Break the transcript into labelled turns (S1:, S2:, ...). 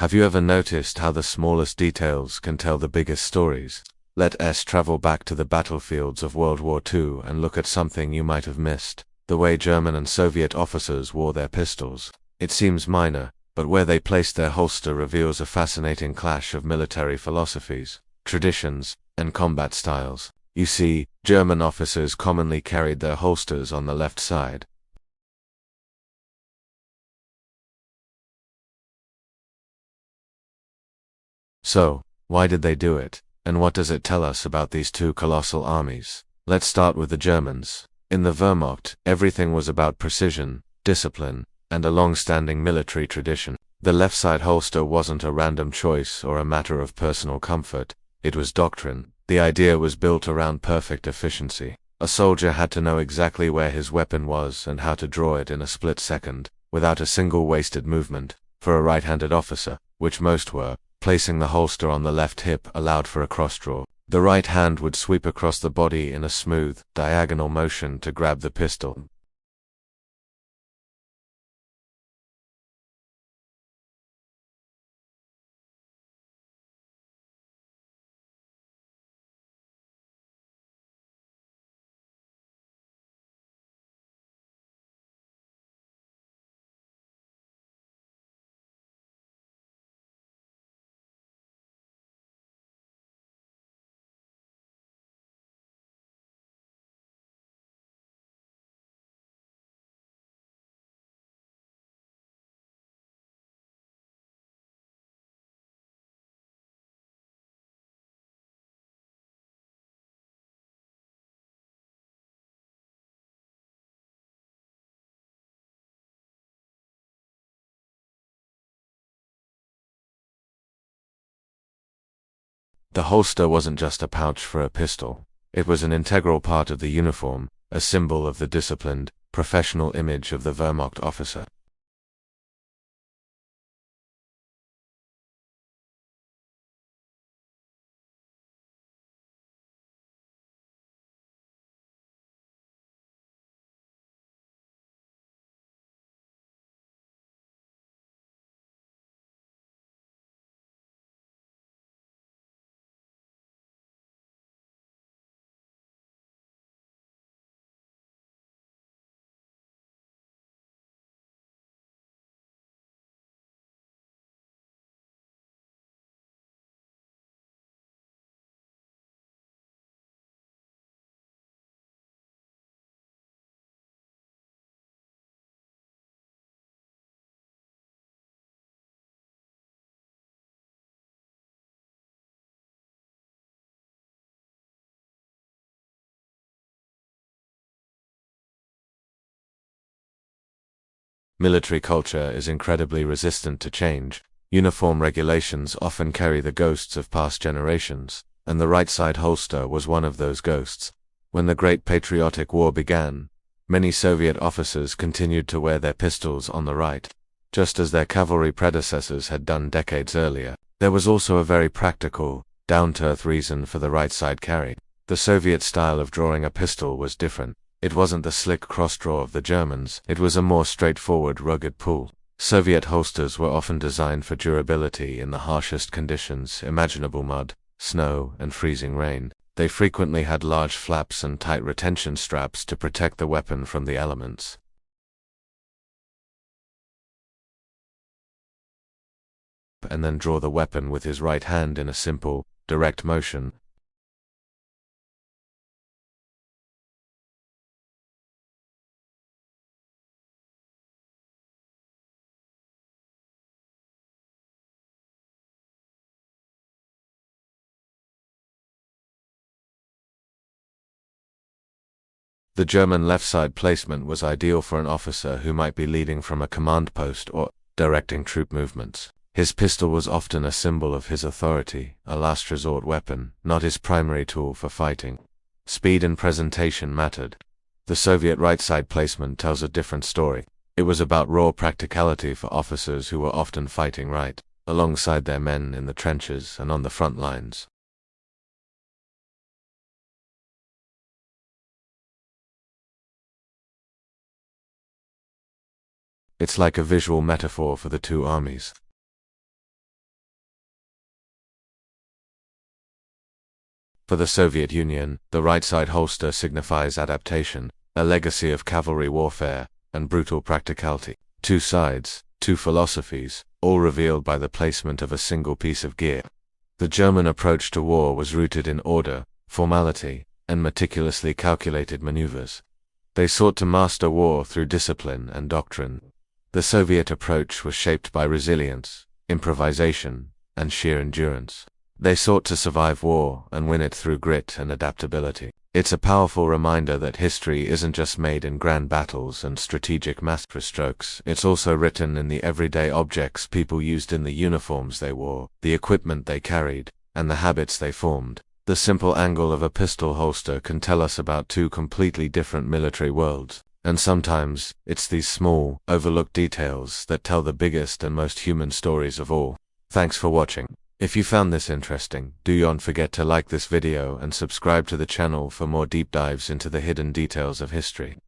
S1: Have you ever noticed how the smallest details can tell the biggest stories? Let us travel back to the battlefields of World War II and look at something you might have missed: the way German and Soviet officers wore their pistols. It seems minor, but where they placed their holster reveals a fascinating clash of military philosophies, traditions, and combat styles. You see, German officers commonly carried their holsters on the left side. So, why did they do it? And what does it tell us about these two colossal armies? Let's start with the Germans. In the Wehrmacht, everything was about precision, discipline, and a long-standing military tradition. The left side holster wasn't a random choice or a matter of personal comfort. It was doctrine. The idea was built around perfect efficiency. A soldier had to know exactly where his weapon was and how to draw it in a split second, without a single wasted movement. For a right-handed officer, which most were, placing the holster on the left hip allowed for a cross-draw. The right hand would sweep across the body in a smooth, diagonal motion to grab the pistol. The holster wasn't just a pouch for a pistol. It was an integral part of the uniform, a symbol of the disciplined, professional image of the Wehrmacht officer. Military culture is incredibly resistant to change. Uniform regulations often carry the ghosts of past generations, and the right side holster was one of those ghosts. When the Great Patriotic War began, many Soviet officers continued to wear their pistols on the right, just as their cavalry predecessors had done decades earlier. There was also a very practical, down-to-earth reason for the right side carry. The Soviet style of drawing a pistol was different. It wasn't the slick cross-draw of the Germans, it was a more straightforward, rugged pull. Soviet holsters were often designed for durability in the harshest conditions imaginable: mud, snow, and freezing rain. They frequently had large flaps and tight retention straps to protect the weapon from the elements. And then draw the weapon with his right hand in a simple, direct motion. The German left side placement was ideal for an officer who might be leading from a command post or directing troop movements. His pistol was often a symbol of his authority, a last resort weapon, not his primary tool for fighting. Speed and presentation mattered. The Soviet right side placement tells a different story. It was about raw practicality for officers who were often fighting right, alongside their men in the trenches and on the front lines. It's like a visual metaphor for the two armies. For the Soviet Union, the right-side holster signifies adaptation, a legacy of cavalry warfare, and brutal practicality. Two sides, two philosophies, all revealed by the placement of a single piece of gear. The German approach to war was rooted in order, formality, and meticulously calculated maneuvers. They sought to master war through discipline and doctrine. The Soviet approach was shaped by resilience, improvisation, and sheer endurance. They sought to survive war and win it through grit and adaptability. It's a powerful reminder that history isn't just made in grand battles and strategic masterstrokes, it's also written in the everyday objects people used, in the uniforms they wore, the equipment they carried, and the habits they formed. The simple angle of a pistol holster can tell us about two completely different military worlds, and sometimes it's these small, overlooked details that tell the biggest and most human stories of all. Thanks for watching. If you found this interesting, don't forget to like this video and subscribe to the channel for more deep dives into the hidden details of history.